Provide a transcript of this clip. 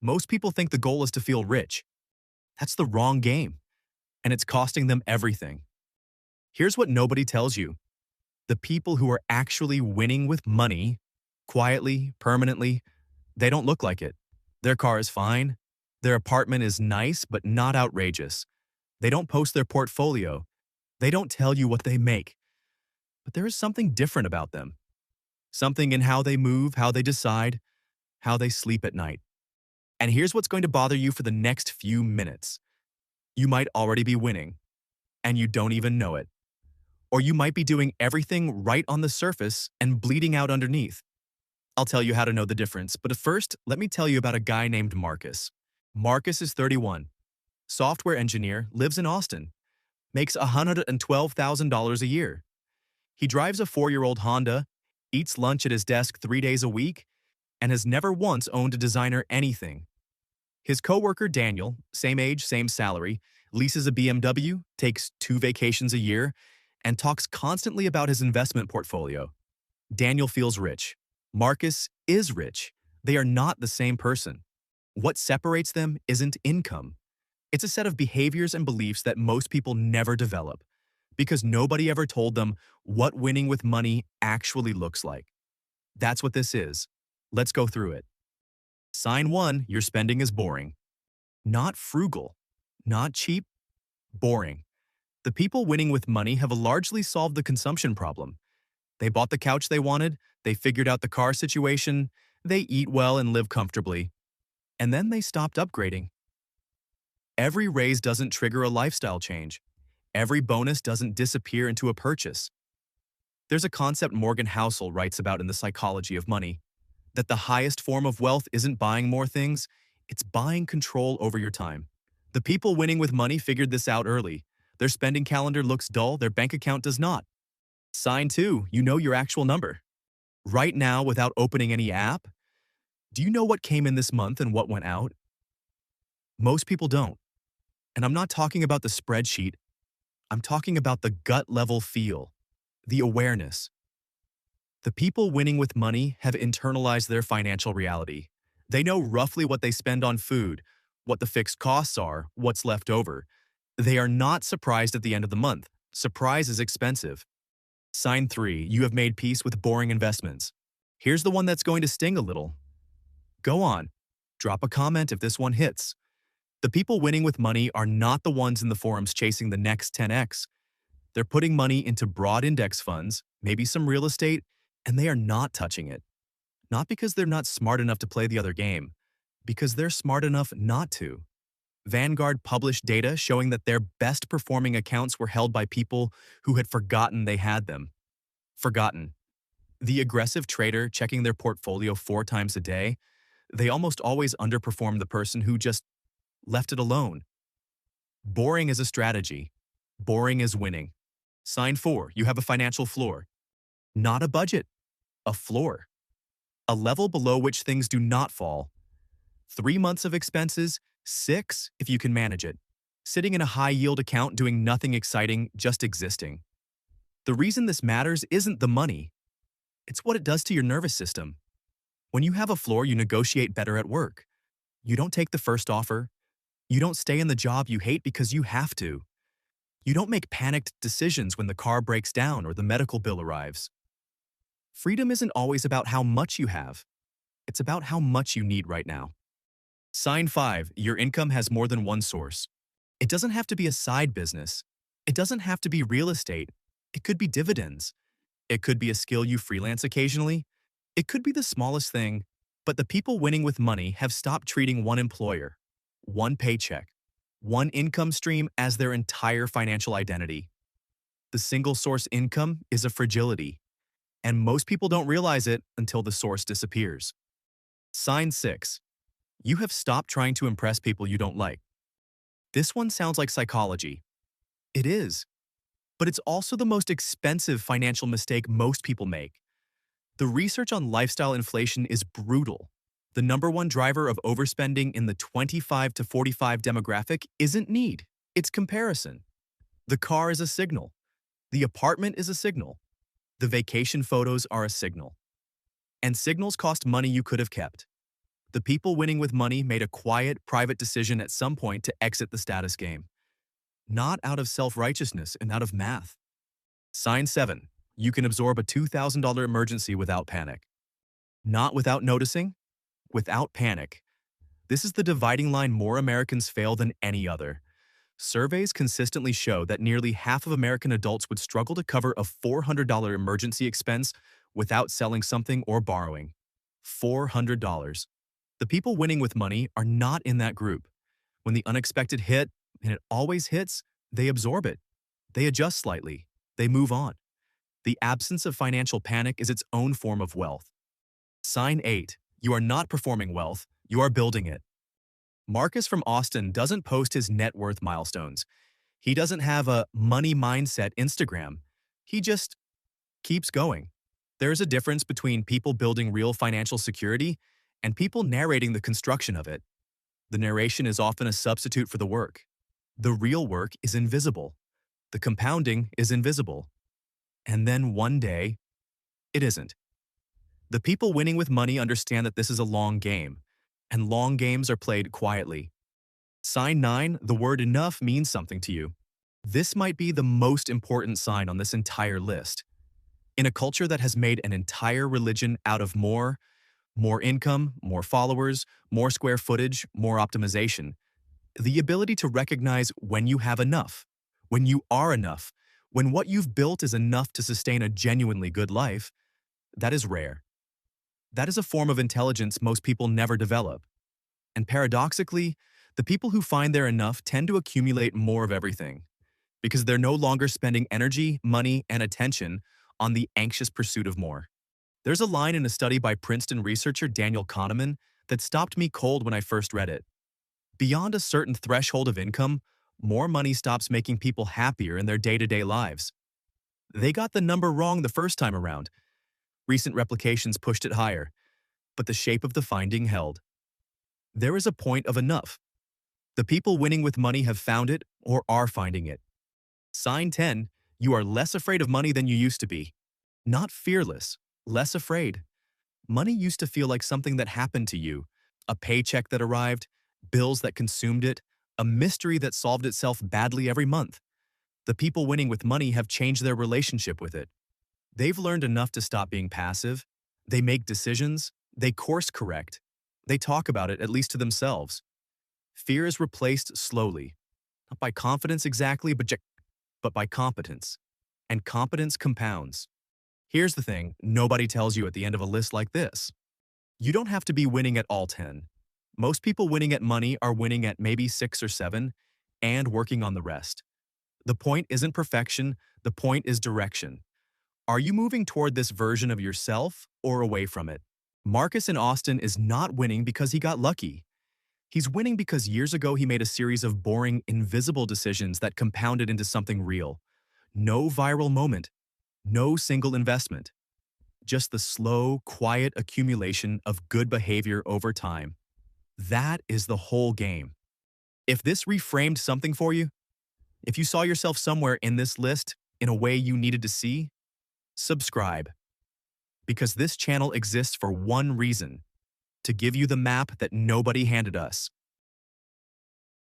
Most people think the goal is to feel rich. That's the wrong game, and it's costing them everything. Here's what nobody tells you. The people who are actually winning with money, quietly, permanently, they don't look like it. Their car is fine. Their apartment is nice, but not outrageous. They don't post their portfolio. They don't tell you what they make. But there is something different about them. Something in how they move, how they decide, how they sleep at night. And here's what's going to bother you for the next few minutes. You might already be winning, and you don't even know it. Or you might be doing everything right on the surface and bleeding out underneath. I'll tell you how to know the difference, but first, let me tell you about a guy named Marcus. Marcus is 31, software engineer, lives in Austin, makes $112,000 a year. He drives a 4-year-old Honda, eats lunch at his desk 3 days a week, and has never once owned a designer anything. His coworker Daniel, same age, same salary, leases a BMW, takes 2 vacations a year, and talks constantly about his investment portfolio. Daniel feels rich. Marcus is rich. They are not the same person. What separates them isn't income. It's a set of behaviors and beliefs that most people never develop because nobody ever told them what winning with money actually looks like. That's what this is. Let's go through it. Sign 1, your spending is boring. Not frugal, not cheap, boring. The people winning with money have largely solved the consumption problem. They bought the couch they wanted, they figured out the car situation, they eat well and live comfortably. And then they stopped upgrading. Every raise doesn't trigger a lifestyle change. Every bonus doesn't disappear into a purchase. There's a concept Morgan Housel writes about in The Psychology of Money, that the highest form of wealth isn't buying more things, it's buying control over your time. The people winning with money figured this out early. Their spending calendar looks dull, their bank account does not. Sign 2, you know your actual number. Right now, without opening any app, do you know what came in this month and what went out? Most people don't. And I'm not talking about the spreadsheet. I'm talking about the gut-level feel, the awareness. The people winning with money have internalized their financial reality. They know roughly what they spend on food, what the fixed costs are, what's left over. They are not surprised at the end of the month. Surprise is expensive. Sign 3, you have made peace with boring investments. Here's the one that's going to sting a little. Go on. Drop a comment if this one hits. The people winning with money are not the ones in the forums chasing the next 10x. They're putting money into broad index funds, maybe some real estate, and they are not touching it. Not because they're not smart enough to play the other game, because they're smart enough not to. Vanguard published data showing that their best performing accounts were held by people who had forgotten they had them. Forgotten. The aggressive trader checking their portfolio 4 times a day, they almost always underperform the person who just left it alone. Boring is a strategy. Boring is winning. Sign 4, you have a financial floor. Not a budget, a floor. A level below which things do not fall. 3 months of expenses, 6 if you can manage it. Sitting in a high-yield account doing nothing exciting, just existing. The reason this matters isn't the money. It's what it does to your nervous system. When you have a floor, you negotiate better at work. You don't take the first offer. You don't stay in the job you hate because you have to. You don't make panicked decisions when the car breaks down or the medical bill arrives. Freedom isn't always about how much you have. It's about how much you need right now. Sign 5, your income has more than one source. It doesn't have to be a side business. It doesn't have to be real estate. It could be dividends. It could be a skill you freelance occasionally. It could be the smallest thing, but the people winning with money have stopped treating one employer, one paycheck, one income stream as their entire financial identity. The single source income is a fragility, and most people don't realize it until the source disappears. Sign 6, you have stopped trying to impress people you don't like. This one sounds like psychology. It is. But it's also the most expensive financial mistake most people make. The research on lifestyle inflation is brutal. The #1 driver of overspending in the 25 to 45 demographic isn't need, it's comparison. The car is a signal. The apartment is a signal. The vacation photos are a signal. And signals cost money you could have kept. The people winning with money made a quiet, private decision at some point to exit the status game. Not out of self-righteousness and out of math. Sign 7. You can absorb a $2,000 emergency without panic. Not without noticing, without panic. This is the dividing line more Americans fail than any other. Surveys consistently show that nearly half of American adults would struggle to cover a $400 emergency expense without selling something or borrowing. $400. The people winning with money are not in that group. When the unexpected hit, and it always hits, they absorb it. They adjust slightly. They move on. The absence of financial panic is its own form of wealth. Sign 8. You are not performing wealth, you are building it. Marcus from Austin doesn't post his net worth milestones. He doesn't have a money mindset Instagram. He just keeps going. There's a difference between people building real financial security and people narrating the construction of it. The narration is often a substitute for the work. The real work is invisible. The compounding is invisible. And then one day, it isn't. The people winning with money understand that this is a long game, and long games are played quietly. Sign 9, the word enough means something to you. This might be the most important sign on this entire list. In a culture that has made an entire religion out of more income, more followers, more square footage, more optimization, the ability to recognize when you have enough, when you are enough, when what you've built is enough to sustain a genuinely good life, that is rare. That is a form of intelligence most people never develop. And paradoxically, the people who find they're enough tend to accumulate more of everything because they're no longer spending energy, money, and attention on the anxious pursuit of more. There's a line in a study by Princeton researcher Daniel Kahneman that stopped me cold when I first read it. Beyond a certain threshold of income, more money stops making people happier in their day-to-day lives. They got the number wrong the first time around. Recent replications pushed it higher, but the shape of the finding held. There is a point of enough. The people winning with money have found it or are finding it. Sign 10, you are less afraid of money than you used to be. Not fearless, less afraid. Money used to feel like something that happened to you, a paycheck that arrived, bills that consumed it, a mystery that solved itself badly every month. The people winning with money have changed their relationship with it. They've learned enough to stop being passive. They make decisions. They course correct. They talk about it, at least to themselves. Fear is replaced slowly, not by confidence exactly, but by competence. And competence compounds. Here's the thing nobody tells you at the end of a list like this. You don't have to be winning at all 10. Most people winning at money are winning at maybe 6 or 7 and working on the rest. The point isn't perfection, the point is direction. Are you moving toward this version of yourself or away from it? Marcus in Austin is not winning because he got lucky. He's winning because years ago he made a series of boring, invisible decisions that compounded into something real. No viral moment, no single investment. Just the slow, quiet accumulation of good behavior over time. That is the whole game. If this reframed something for you, if you saw yourself somewhere in this list in a way you needed to see, subscribe. Because this channel exists for one reason: to give you the map that nobody handed us.